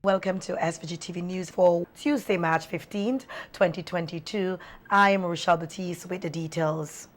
Welcome to SVG-TV News for Tuesday, March 15th, 2022. I am Rochelle Batiste with the details.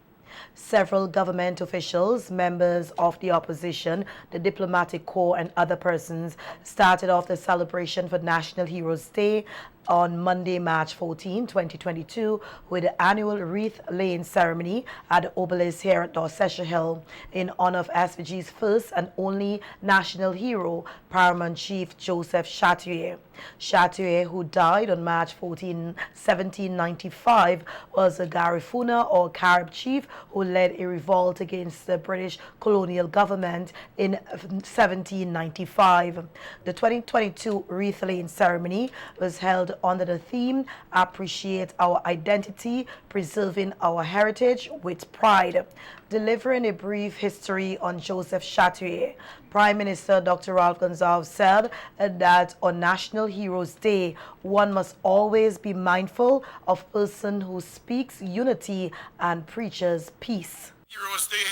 Several government officials, members of the opposition, the diplomatic corps and other persons started off the celebration for National Heroes Day on Monday, March 14, 2022, with the annual wreath-laying ceremony at the obelisk here at Dorsetshire Hill in honor of SVG's first and only national hero, Paramount Chief Joseph Chatouillet. Chatouillet, who died on March 14, 1795, was a Garifuna or Carib chief who led a revolt against the British colonial government in 1795. The 2022 wreath-laying ceremony was held under the theme, Appreciate Our Identity, Preserving Our Heritage with Pride. Delivering a brief history on Joseph Chatouillet, Prime Minister Dr. Ralph Gonsalves said that on National Heroes Day, one must always be mindful of a person who speaks unity and preaches peace. Heroes Day,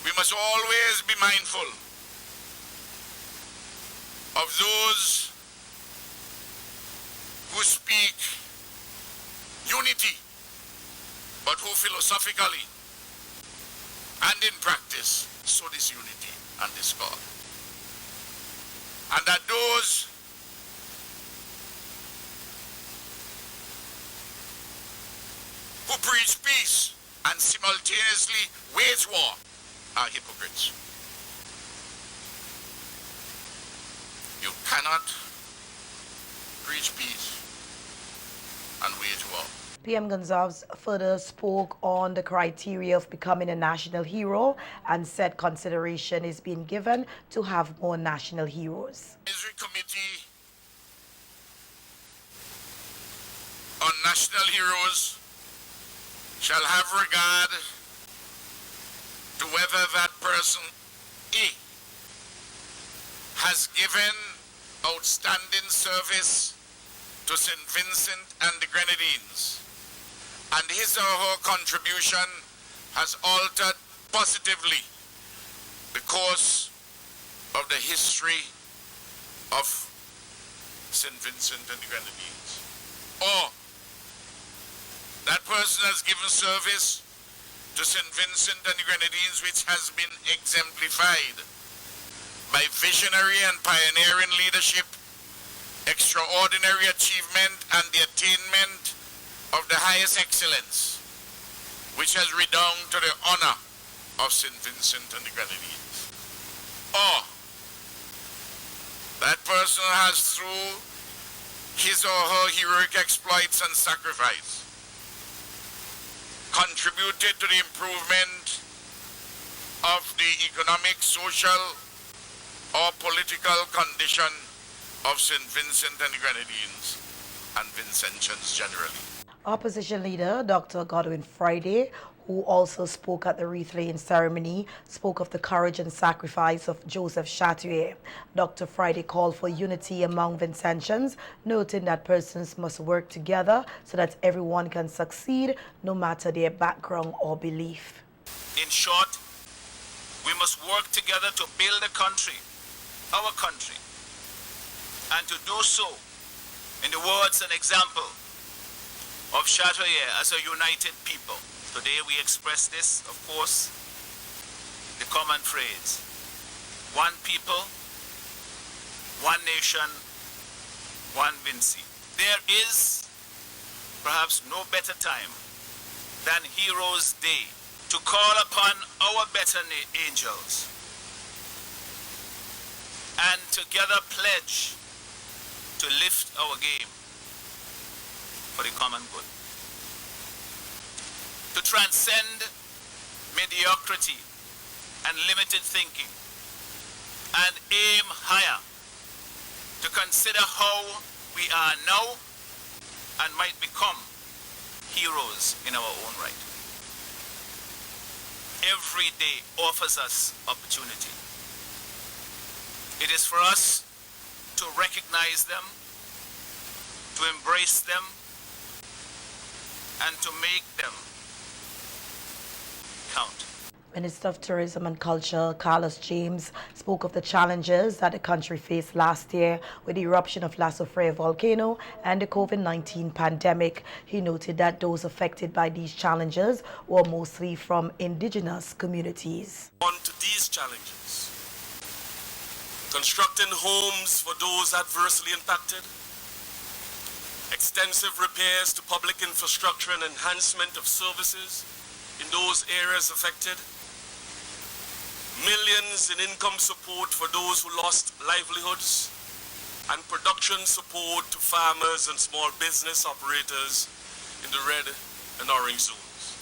we must always be mindful of those who speak unity, but who philosophically and in practice sow disunity and discord. And that those who preach peace and simultaneously wage war are hypocrites. You cannot preach peace and wage war. PM Gonsalves further spoke on the criteria of becoming a national hero and said consideration is being given to have more national heroes. Advisory Committee on National Heroes shall have regard to whether that person A has given outstanding service to St. Vincent and the Grenadines, and his or her contribution has altered positively the course of the history of St. Vincent and the Grenadines. Or that person has given service to St. Vincent and the Grenadines which has been exemplified by visionary and pioneering leadership, extraordinary achievement, and the attainment of the highest excellence, which has redounded to the honor of St. Vincent and the Grenadines. Or that person has, through his or her heroic exploits and sacrifice, contributed to the improvement of the economic, social, or political condition of St. Vincent and the Grenadines and Vincentians generally. Opposition leader Dr. Godwin Friday, who also spoke at the wreath-laying ceremony, spoke of the courage and sacrifice of Joseph Chatouillet. Dr. Friday called for unity among Vincentians, noting that persons must work together so that everyone can succeed, no matter their background or belief. In short, we must work together to build a country, our country, and to do so in the words and example of Chatouillet as a united people. Today we express this, of course, the common phrase, one people, one nation, one Vinci. There is perhaps no better time than Heroes Day to call upon our better angels and together pledge to lift our game for the common good. To transcend mediocrity and limited thinking and aim higher, to consider how we are now and might become heroes in our own right. Every day offers us opportunity. It is for us to recognize them, to embrace them, and to make them count. Minister of Tourism and Culture, Carlos James, spoke of the challenges that the country faced last year with the eruption of La Soufrière volcano and the COVID-19 pandemic. He noted that those affected by these challenges were mostly from indigenous communities. On to these challenges: constructing homes for those adversely impacted, extensive repairs to public infrastructure and enhancement of services in those areas affected, millions in income support for those who lost livelihoods, and production support to farmers and small business operators in the red and orange zones.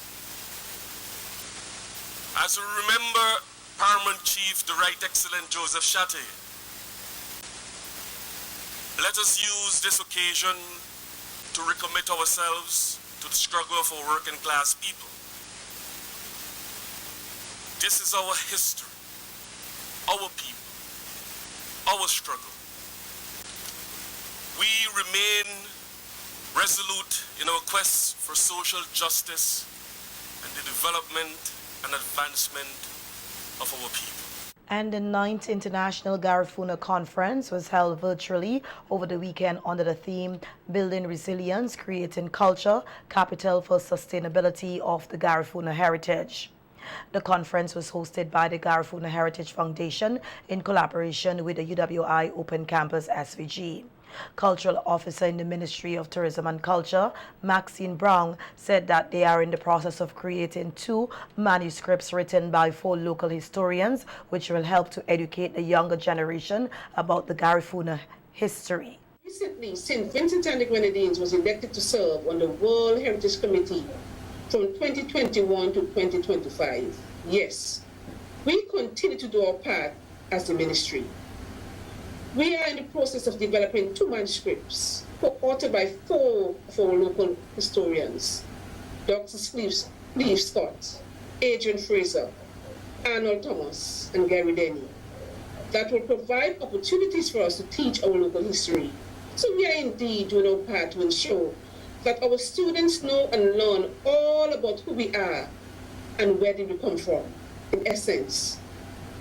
As we remember Paramount Chief, the Right Excellent Joseph Shattey, let us use this occasion to recommit ourselves to the struggle for working class people. This is our history, our people, our struggle. We remain resolute in our quest for social justice and the development and advancement of our people. And the 9th International Garifuna Conference was held virtually over the weekend under the theme Building Resilience, Creating Culture, Capital for Sustainability of the Garifuna Heritage. The conference was hosted by the Garifuna Heritage Foundation in collaboration with the UWI Open Campus SVG. Cultural Officer in the Ministry of Tourism and Culture, Maxine Brown, said that they are in the process of creating 2 manuscripts written by 4 local historians, which will help to educate the younger generation about the Garifuna history. Recently, St. Vincent and the Grenadines was elected to serve on the World Heritage Committee from 2021 to 2025. Yes, we continue to do our part as the ministry. We are in the process of developing 2 manuscripts co-authored by 4 of our local historians, Dr. Steve Scott, Adrian Fraser, Arnold Thomas, and Gary Denny, that will provide opportunities for us to teach our local history. So we are indeed doing our part to ensure that our students know and learn all about who we are and where did we come from. In essence,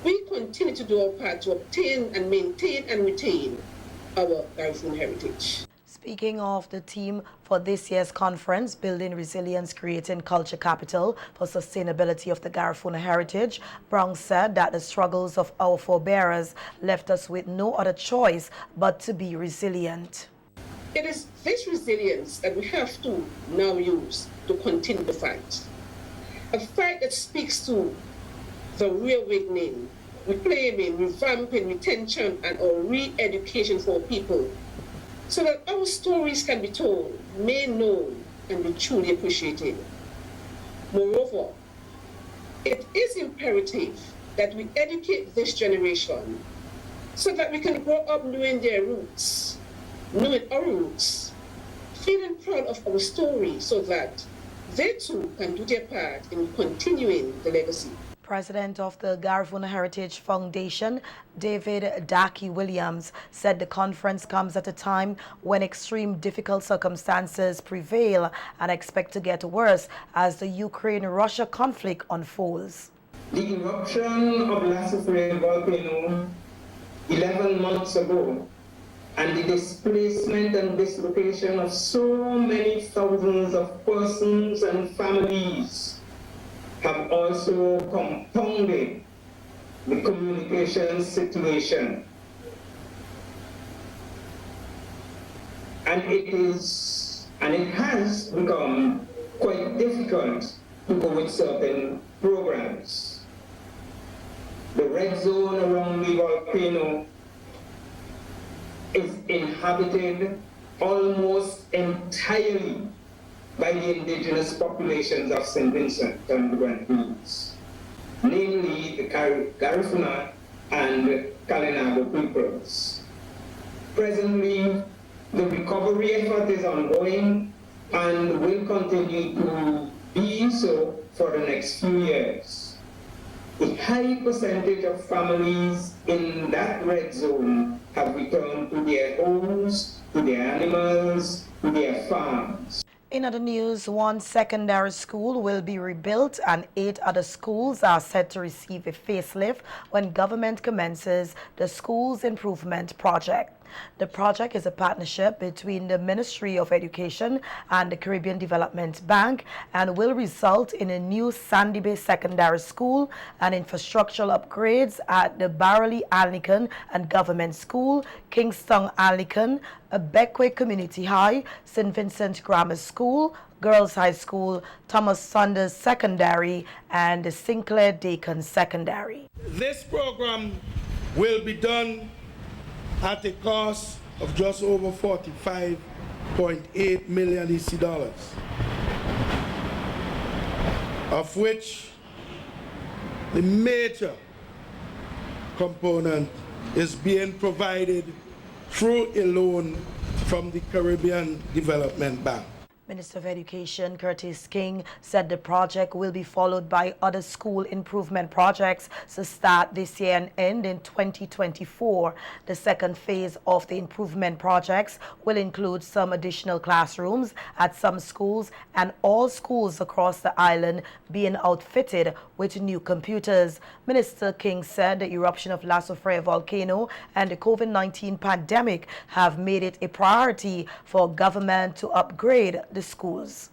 we continue to do our part to obtain and maintain and retain our Garifuna heritage. Speaking of the theme for this year's conference, Building Resilience, Creating Culture Capital for Sustainability of the Garifuna Heritage, Brown said that the struggles of our forebears left us with no other choice but to be resilient. It is this resilience that we have to now use to continue the fight. A fight that speaks to the reawakening, reclaiming, revamping, retention, and our re-education for our people, so that our stories can be told, made known, and be truly appreciated. Moreover, it is imperative that we educate this generation so that we can grow up knowing their roots, knowing our roots, feeling proud of our story so that they too can do their part in continuing the legacy. President of the Garifuna Heritage Foundation, David Daki Williams, said the conference comes at a time when extreme difficult circumstances prevail and expect to get worse as the Ukraine-Russia conflict unfolds. The eruption of La Soufrière volcano 11 months ago and the displacement and dislocation of so many thousands of persons and families have also compounded the communication situation. And it has become quite difficult to go with certain programs. The red zone around the volcano is inhabited almost entirely by the indigenous populations of St. Vincent and the Grenadines, namely the Garifuna and Kalinago peoples. Presently, the recovery effort is ongoing and will continue to be so for the next few years. A high percentage of families in that red zone have returned to their homes, to their animals, to their farms. In other news, one secondary school will be rebuilt and 8 other schools are set to receive a facelift when government commences the school's improvement project. The project is a partnership between the Ministry of Education and the Caribbean Development Bank and will result in a new Sandy Bay Secondary School and infrastructural upgrades at the Barley Alnican and Government School, Kingston Alnican, Beckway Community High, St. Vincent Grammar School, Girls High School, Thomas Saunders Secondary, and the Sinclair Dakin Secondary. This program will be done at a cost of just over 45.8 million EC dollars, of which the major component is being provided through a loan from the Caribbean Development Bank. Minister of Education Curtis King said the project will be followed by other school improvement projects to start this year and end in 2024. The second phase of the improvement projects will include some additional classrooms at some schools and all schools across the island being outfitted with new computers. Minister King said the eruption of La Soufrière volcano and the COVID-19 pandemic have made it a priority for government to upgrade the schools.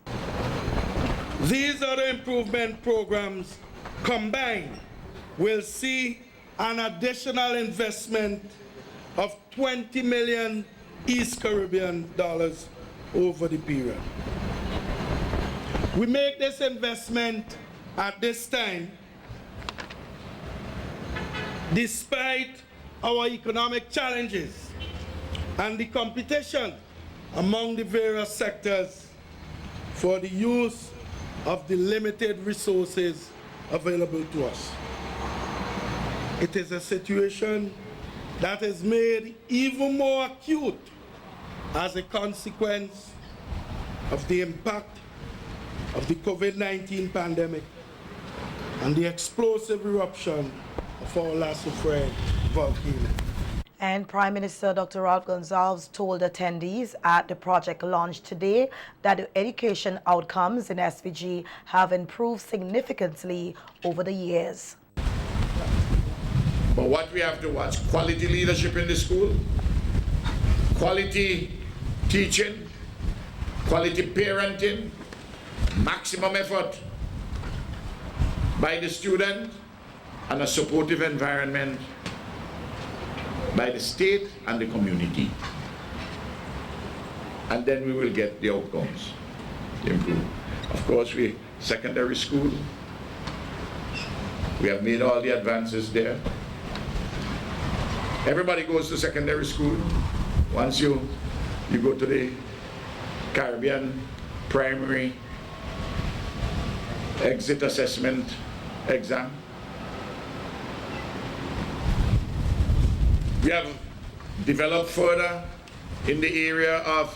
These other improvement programs combined will see an additional investment of 20 million East Caribbean dollars over the period. We make this investment at this time despite our economic challenges and the competition among the various sectors for the use of the limited resources available to us. It is a situation that is made even more acute as a consequence of the impact of the COVID-19 pandemic and the explosive eruption of our La Soufrière volcano. And Prime Minister Dr. Ralph Gonsalves told attendees at the project launch today that the education outcomes in SVG have improved significantly over the years. But what we have to watch, quality leadership in the school, quality teaching, quality parenting, maximum effort by the student, and a supportive environment by the state and the community. And then we will get the outcomes improved. Of course, secondary school, we have made all the advances there. Everybody goes to secondary school. Once you go to the Caribbean primary exit assessment exam. We have developed further in the area of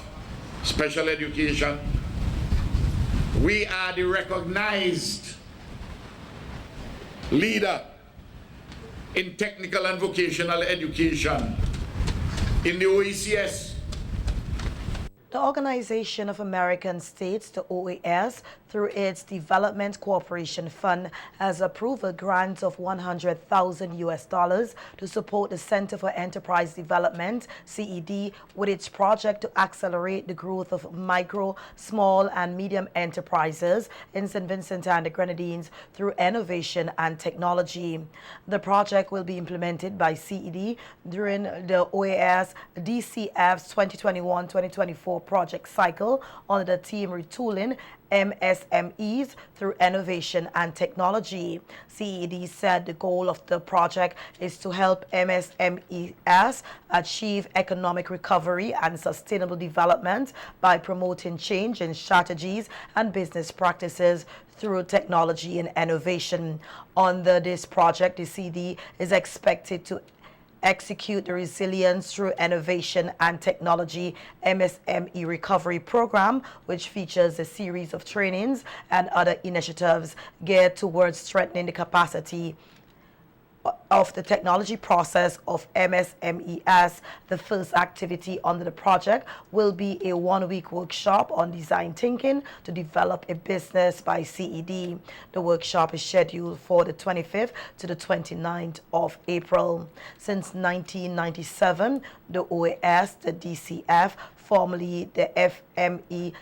special education. We are the recognized leader in technical and vocational education in the OECS. The Organization of American States, the OAS, through its Development Cooperation Fund, has approved a grant of $100,000 to support the Center for Enterprise Development, CED, with its project to accelerate the growth of micro, small, and medium enterprises in St. Vincent and the Grenadines through innovation and technology. The project will be implemented by CED during the OAS DCF's 2021-2024 project cycle under the theme Retooling MSMEs through innovation and technology. CED said the goal of the project is to help MSMEs achieve economic recovery and sustainable development by promoting change in strategies and business practices through technology and innovation. Under this project, the CED is expected to execute the Resilience Through Innovation and Technology MSME Recovery Program, which features a series of trainings and other initiatives geared towards strengthening the capacity of the technology process of MSMES. The first activity under the project will be a one-week workshop on design thinking to develop a business by CED. The workshop is scheduled for the 25th to the 29th of April. Since 1997, the OAS, the DCF, formerly the FME,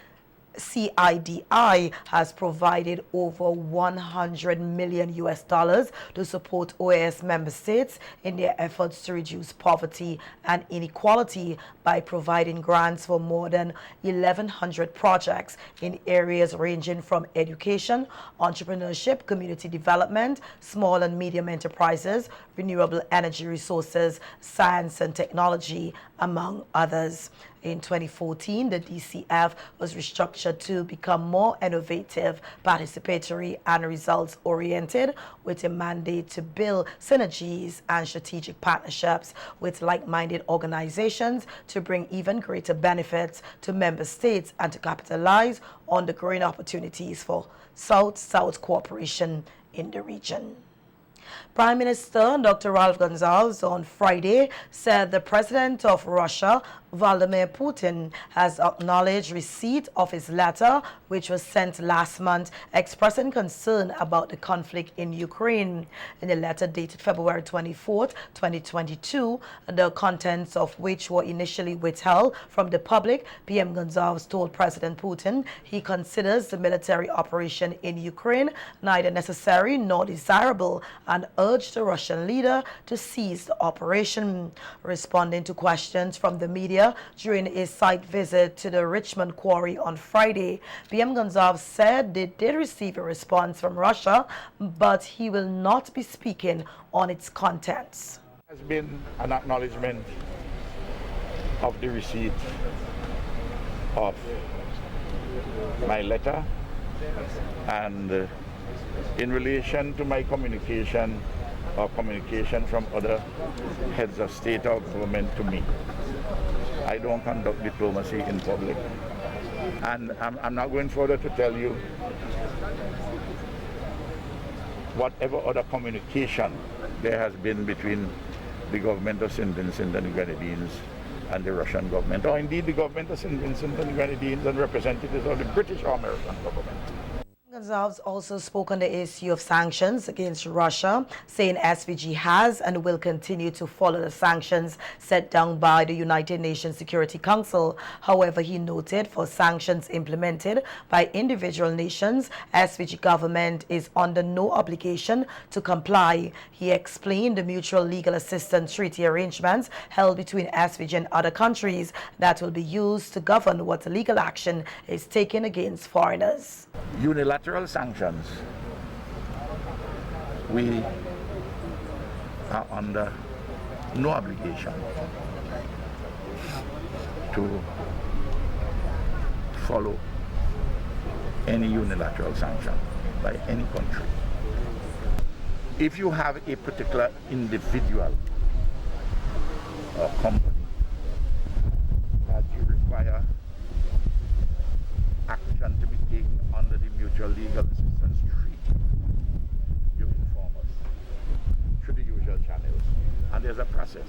CIDI has provided over $100 million to support OAS member states in their efforts to reduce poverty and inequality by providing grants for more than 1,100 projects in areas ranging from education, entrepreneurship, community development, small and medium enterprises, renewable energy resources, science and technology, among others. In 2014, the DCF was restructured to become more innovative, participatory, and results-oriented, with a mandate to build synergies and strategic partnerships with like-minded organizations to bring even greater benefits to member states and to capitalize on the growing opportunities for South-South cooperation in the region. Prime Minister Dr. Ralph Gonsalves on Friday said the president of Russia, Vladimir Putin, has acknowledged receipt of his letter, which was sent last month, expressing concern about the conflict in Ukraine. In a letter dated February 24, 2022, the contents of which were initially withheld from the public, PM Gonsalves told President Putin he considers the military operation in Ukraine neither necessary nor desirable and urged the Russian leader to cease the operation. Responding to questions from the media during a site visit to the Richmond quarry on Friday, PM Gonsalves said they did receive a response from Russia, but he will not be speaking on its contents. There has been an acknowledgement of the receipt of my letter, and in relation to my communication or communication from other heads of state or government to me, I don't conduct diplomacy in public. And I'm not going further to tell you whatever other communication there has been between the government of St. Vincent and the Grenadines and the Russian government, or indeed the government of St. Vincent and the Grenadines and representatives of the British or American government. Gonsalves also spoke on the issue of sanctions against Russia, saying SVG has and will continue to follow the sanctions set down by the United Nations Security Council. However, he noted for sanctions implemented by individual nations, SVG government is under no obligation to comply. He explained the mutual legal assistance treaty arrangements held between SVG and other countries that will be used to govern what legal action is taken against foreigners. Unilateral sanctions, we are under no obligation to follow any unilateral sanction by any country. If you have a particular individual or company that you require action to be taken under the mutual legal assistance treaty, you inform us through the usual channels, and there's a process.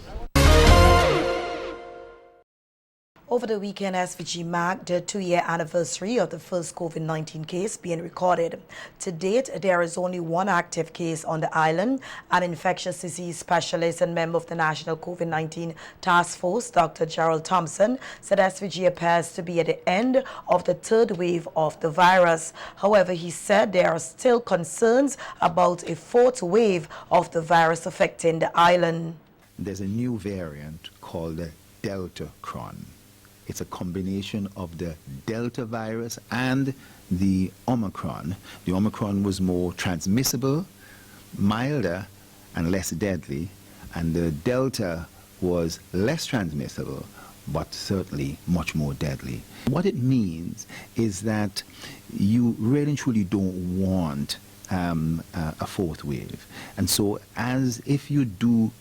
Over the weekend, SVG marked the 2-year anniversary of the first COVID-19 case being recorded. To date, there is only one active case on the island. An infectious disease specialist and member of the National COVID-19 Task Force, Dr. Gerald Thompson, said SVG appears to be at the end of the third wave of the virus. However, he said there are still concerns about a fourth wave of the virus affecting the island. There's a new variant called the Deltacron. It's a combination of the Delta virus and the Omicron. The Omicron was more transmissible, milder, and less deadly, and the Delta was less transmissible, but certainly much more deadly. What it means is that you really and truly don't want a fourth wave. And so as if you do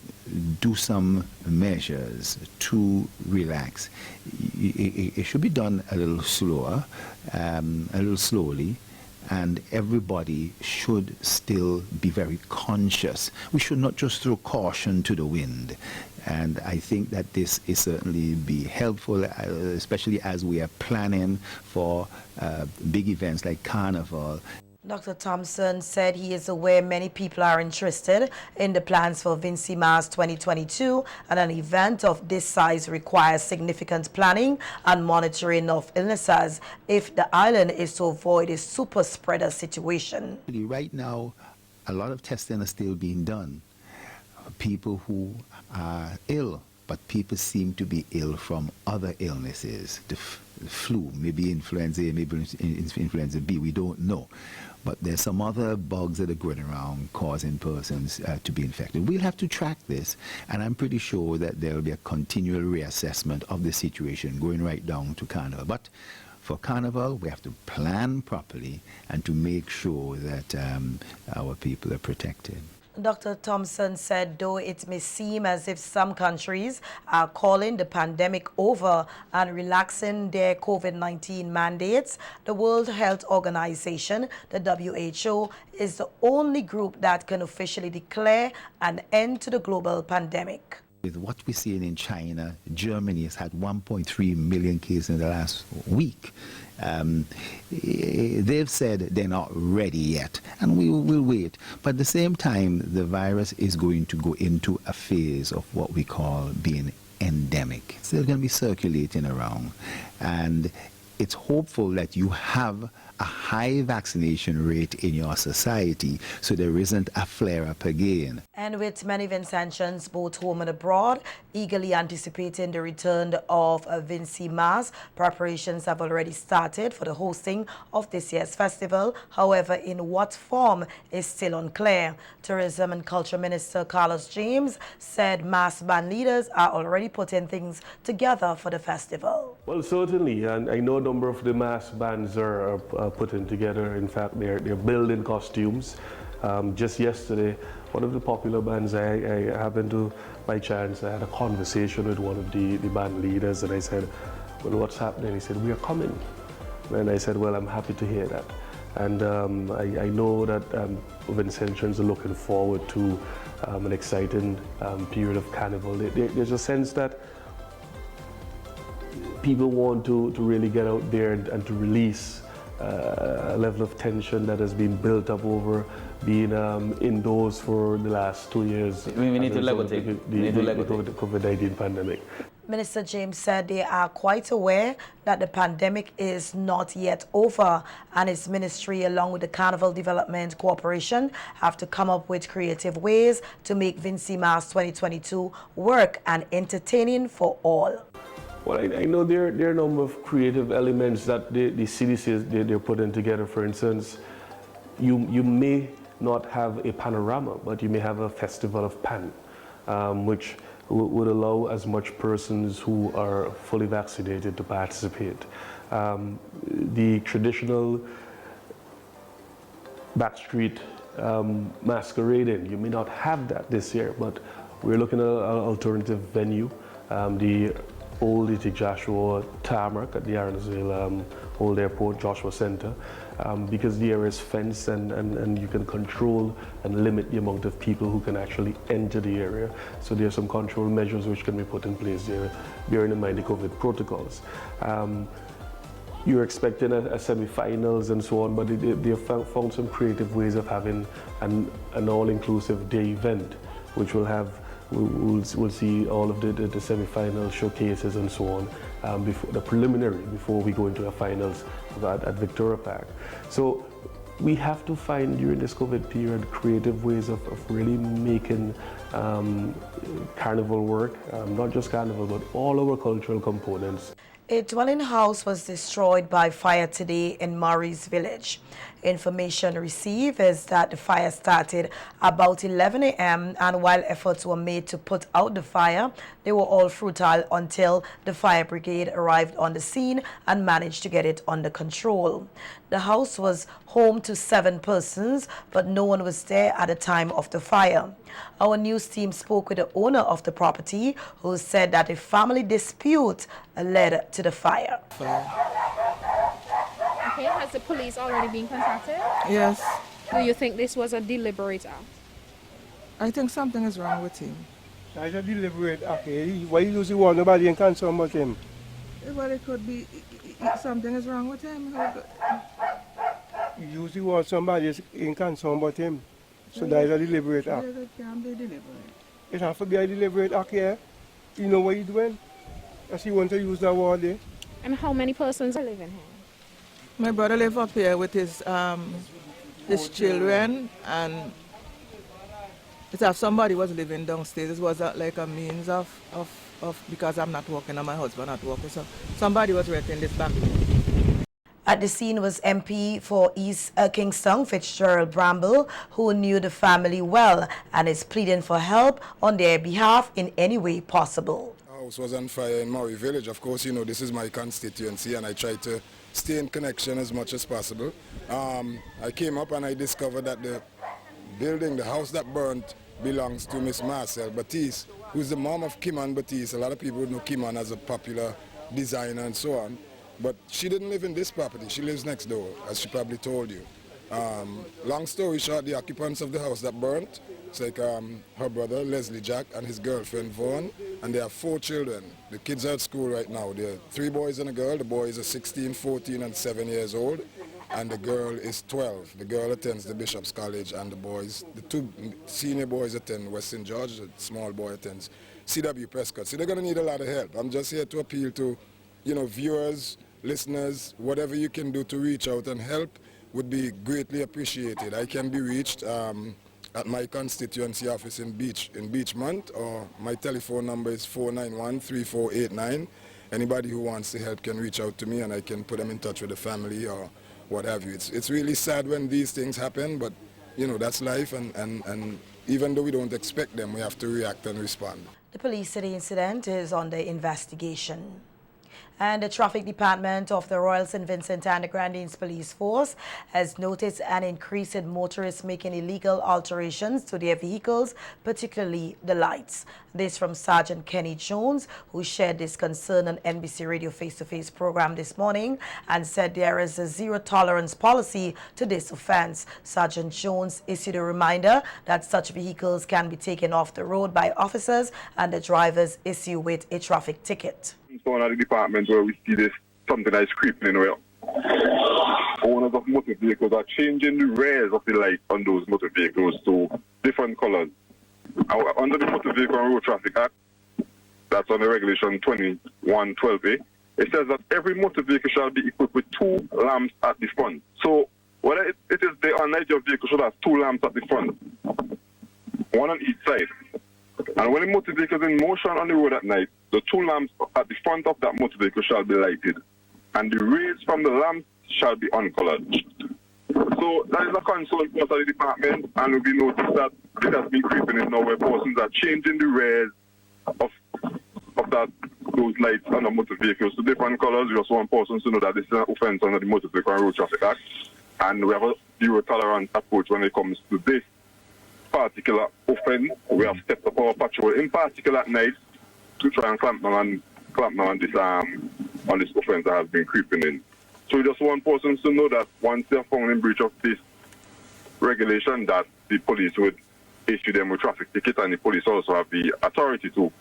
some measures to relax, it should be done a little slower, a little slowly, and everybody should still be very conscious. We should not just throw caution to the wind. And I think that this is certainly be helpful, especially as we are planning for big events like Carnival. Dr. Thompson said he is aware many people are interested in the plans for Vincy Mas 2022, and an event of this size requires significant planning and monitoring of illnesses if the island is to avoid a super spreader situation. Right now, a lot of testing is still being done. People who are ill, but people seem to be ill from other illnesses, the flu, maybe influenza A, maybe influenza B, we don't know. But there's some other bugs that are going around causing persons to be infected. We'll have to track this, and I'm pretty sure that there will be a continual reassessment of the situation going right down to Carnival. But for Carnival, we have to plan properly and to make sure that our people are protected. Dr. Thompson said though it may seem as if some countries are calling the pandemic over and relaxing their COVID-19 mandates, the World Health Organization, the WHO, is the only group that can officially declare an end to the global pandemic. With what we're seeing in China, Germany has had 1.3 million cases in the last week. They've said they're not ready yet, and we will wait. But at the same time, the virus is going to go into a phase of what we call being endemic. It's still going to be circulating around, and it's hopeful that you have a high vaccination rate in your society so there isn't a flare-up again. And with many Vincentians, both home and abroad, eagerly anticipating the return of Vincy Mas, preparations have already started for the hosting of this year's festival. However, in what form is still unclear. Tourism and Culture Minister Carlos James said mass band leaders are already putting things together for the festival. Well, certainly, and I know a number of the mass bands are putting together. In fact, they're building costumes. Just yesterday, one of the popular bands, I happened to, by chance, I had a conversation with one of the band leaders, and I said, well, what's happening? He said, we are coming. And I said, well, I'm happy to hear that. And I know that Vincentians are looking forward to an exciting period of Carnival. There's a sense that people want to really get out there and to release a level of tension that has been built up over being indoors for the last 2 years. We need to legislate. The COVID-19 pandemic. Minister James said they are quite aware that the pandemic is not yet over, and his ministry, along with the Carnival Development Corporation, have to come up with creative ways to make Vincy Mas 2022 work and entertaining for all. Well, I know there are a number of creative elements that the CDCs they're putting together. For instance, you may not have a panorama, but you may have a festival of pan, which would allow as much persons who are fully vaccinated to participate. The traditional backstreet masquerading, you may not have that this year, but we're looking at an alternative venue. The Old Itik Joshua tarmac at the Aronsville Old Airport Joshua Center, because the area is fenced and you can control and limit the amount of people who can actually enter the area. So there are some control measures which can be put in place there, bearing in mind the COVID protocols. You're expecting a semi-finals and so on, but they have found some creative ways of having an all-inclusive day event, which will have we'll see all of the semi-final showcases and so on before the preliminary, before we go into the finals at Victoria Park. So we have to find during this COVID period creative ways of really making Carnival work, not just Carnival, but all our cultural components. A dwelling house was destroyed by fire today in Murray's village. Information received is that the fire started about 11 a.m. and while efforts were made to put out the fire, they were all futile until the fire brigade arrived on the scene and managed to get it under control. The house was home to 7 persons, but no one was there at the time of the fire. Our news team spoke with the owner of the property, who said that a family dispute led to the fire. Okay, has the police already been contacted? Yes. Do you think this was a deliberate act? I think something is wrong with him. That's a deliberate act. Why you use the word nobody in concern about him? Well, it could be something is wrong with him. You use the word somebody is in concern about him. So that is a deliberate act. It can be deliberate. It has to be a deliberate act, yeah? You know what you're doing? As you want to use that word there. And how many persons are living here? My brother lives up here with his children, and it's as somebody was living downstairs. It was like a means of because I'm not working and my husband not working, so somebody was renting this back. At the scene was MP for East Kingston, Fitzgerald Bramble, who knew the family well and is pleading for help on their behalf in any way possible. Our house was on fire in Maui Village. Of course, you know, this is my constituency and I try to stay in connection as much as possible. I came up and I discovered that the building, the house that burnt, belongs to Miss Marcel Batiste, who's the mom of Kimon Batiste. A lot of people know Kimon as a popular designer and so on. But she didn't live in this property. She lives next door, as she probably told you. Long story short, the occupants of the house that burnt, it's like her brother, Leslie Jack, and his girlfriend, Vaughn, and they have 4 children. The kids are at school right now. There are 3 boys and a girl. The boys are 16, 14, and 7 years old, and the girl is 12. The girl attends the Bishop's College, and the 2 senior boys attend West St. George. The small boy attends C.W. Prescott. So they're going to need a lot of help. I'm just here to appeal to, you know, viewers, listeners, whatever you can do to reach out and help would be greatly appreciated. I can be reached at my constituency office in Beachmont, or my telephone number is 491-3489. Anybody who wants to help can reach out to me and I can put them in touch with the family or what have you. It's really sad when these things happen, but you know, that's life, and even though we don't expect them, we have to react and respond. The police said the incident is under investigation. And the Traffic Department of the Royal St. Vincent and the Grenadines Police Force has noticed an increase in motorists making illegal alterations to their vehicles, particularly the lights. This from Sergeant Kenny Jones, who shared this concern on NBC Radio Face-to-Face program this morning and said there is a zero-tolerance policy to this offense. Sergeant Jones issued a reminder that such vehicles can be taken off the road by officers and the drivers issue with a traffic ticket. One of the departments where we see this, something that is creeping in where owners of motor vehicles are changing the rays of the light on those motor vehicles to different colors. Under the Motor Vehicle and Road Traffic Act, that's on the regulation 2112A, it says that every motor vehicle shall be equipped with 2 lamps at the front. So whether it is day or night, your vehicle should have 2 lamps at the front, 1 on each side. And when a motor vehicle is in motion on the road at night, the 2 lamps at the front of that motor vehicle shall be lighted, and the rays from the lamps shall be uncolored. So that is a concern for the department, and we noticed that it has been creeping in now where persons are changing the rays of those lights on the motor vehicles to different colors. We also want persons to know that this is an offense under the Motor Vehicle and Road Traffic Act, and we have a zero-tolerance approach when it comes to this particular offense. We have stepped up our patrol, in particular at night, to try and clamp down on this offense that has been creeping in. So we just want persons to know that once they are found in breach of this regulation, that the police would issue them with traffic ticket, and the police also have the authority to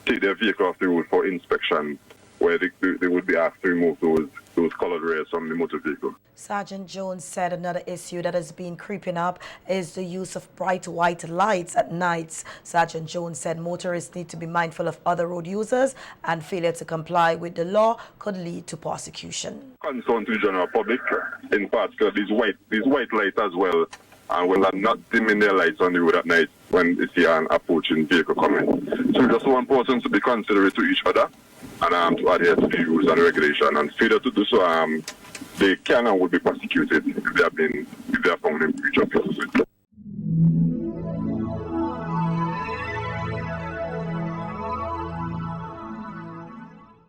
take their vehicle off the road for inspection, where they would be asked to remove those colored rays from the motor vehicle. Sergeant Jones said another issue that has been creeping up is the use of bright white lights at nights. Sergeant Jones said motorists need to be mindful of other road users, and failure to comply with the law could lead to prosecution. Concern to the general public, in particular these white lights as well, and when they're not dimming their lights on the road at night when they see an approaching vehicle coming. So we just want persons to be considerate to each other and to adhere to the rules and regulation, and failure to do so, they can and will be prosecuted if they are found in breach of this.